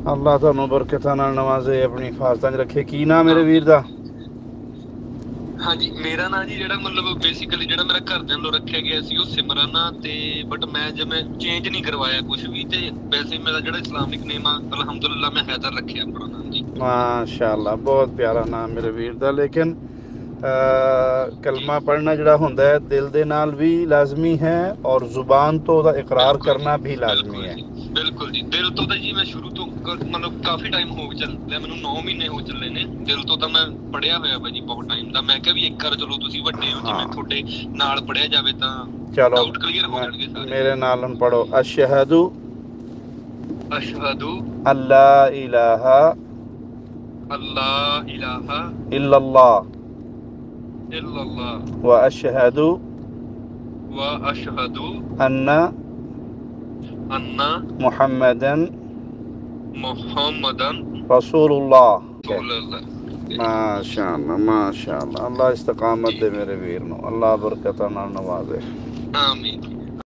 ਅੱਲਾਹ ਤੁਹਾਨੂੰ ਬਰਕਤਾਂ ਨਾਲ ਨਵਾਜ਼ੇ, ਆਪਣੀ ਹਿਫਾਜ਼ਤਾਂ 'ਚ ਰੱਖੇ। ਕੀ ਨਾਮ ਮੇਰੇ ਵੀਰ ਆਮੀਨ। ਦਾ? ਹਾਂਜੀ, ਮੇਰਾ ਨਾਂ ਜੀ ਜਿਹੜਾ ਮਤਲਬ ਬੇਸਿਕਲੀ ਜਿਹੜਾ ਮੇਰਾ ਘਰਦਿਆਂ ਵੱਲੋਂ ਰੱਖਿਆ ਗਿਆ ਸੀ ਉਹ ਸਿਮਰਨ ਆ, ਤੇ ਬਟ ਮੈਂ ਜਿਵੇਂ ਚੇਂਜ ਨਹੀਂ ਕਰਵਾਇਆ ਕੁਝ ਵੀ, ਤੇ ਵੈਸੇ ਮੇਰਾ ਜਿਹੜਾ ਇਸਲਾਮਿਕ ਨੇਮ ਆ ਅਲਹਮਦੁਲਿਲਾ ਮੈਂ ਹੈਦਰ ਰੱਖਿਆ ਆਪਣਾ ਨਾਮ ਜੀ। ਮਾਸ਼ਾਅੱਲਾ, ਬਹੁਤ ਪਿਆਰਾ ਨਾਮ ਮੇਰੇ ਵੀਰ ਦਾ। ਲੇਕਿਨ ਜੀ ਕਲਮਾ ਪੜ੍ਹਨਾ ਜਿਹੜਾ ਹੁੰਦਾ ਹੈ ਦਿਲ ਦੇ ਨਾਲ ਵੀ ਲਾਜ਼ਮੀ ਹੈ, ਔਰ ਜ਼ੁਬਾਨ ਤੋਂ ਉਹਦਾ ਇਕਰਾਰ ਬਿਲਕੁਲ ਜੀ, ਕਰਨਾ ਵੀ ਲਾਜ਼ਮੀ ਬਿਲਕੁਲ ਹੈ। ਜੀ, ਬਿਲਕੁਲ ਜੀ। ਦਿਲ ਤੋਂ ਤਾਂ ਜੀ ਮੈਂ ਸ਼ੁਰੂ ਤੋਂ ਮਤਲਬ ਕਾਫੀ ਟਾਈਮ ਹੋ ਚੱਲਿਆ, ਮੈਨੂੰ 9 ਮਹੀਨੇ ਹੋ ਚੱਲੇ ਨੇ। ਦਿਲ ਤੋਂ ਤਾਂ ਮੈਂ ਪੜਿਆ ਹੋਇਆ ਵਾ ਜੀ ਬਹੁਤ ਟਾਈਮ ਦਾ। ਮੈਂ ਕਿਹਾ ਵੀ ਇੱਕ ਵਾਰ ਚਲੋ ਤੁਸੀਂ ਵੱਡੇ ਹੋ, ਜਿਵੇਂ ਹਾਂ, ਤੁਹਾਡੇ ਨਾਲ ਪੜਿਆ ਜਾਵੇ ਤਾਂ ਚਲੋ ਡਾਊਟ ਕਲੀਅਰ ਹੋ ਜਾਣਗੇ ਸਾਰੇ ਜੀ। ਮੇਰੇ ਨਾਲ ਹੁਣ ਪੜੋ। ਅਸ਼ਹਦੂ ਅਸ਼ਹਦੂ ਅੱਲਾ ਇਲਾਹਾ ਅੱਲਾ ਇਲਾਹਾ ਇल्लल्लाह ਇल्लल्लाह व अशहदु व अशहदु अन्ना अन्ना मुहम्मदन मुहम्मदन रसूलुल्लाह। रसूलुल्लाह। माशाअल्लाह माशाअल्लाह, अल्लाह इस्तकामत दे मेरे वीर नूं, अल्लाह बरकतां नाल नवाजे। आमीन।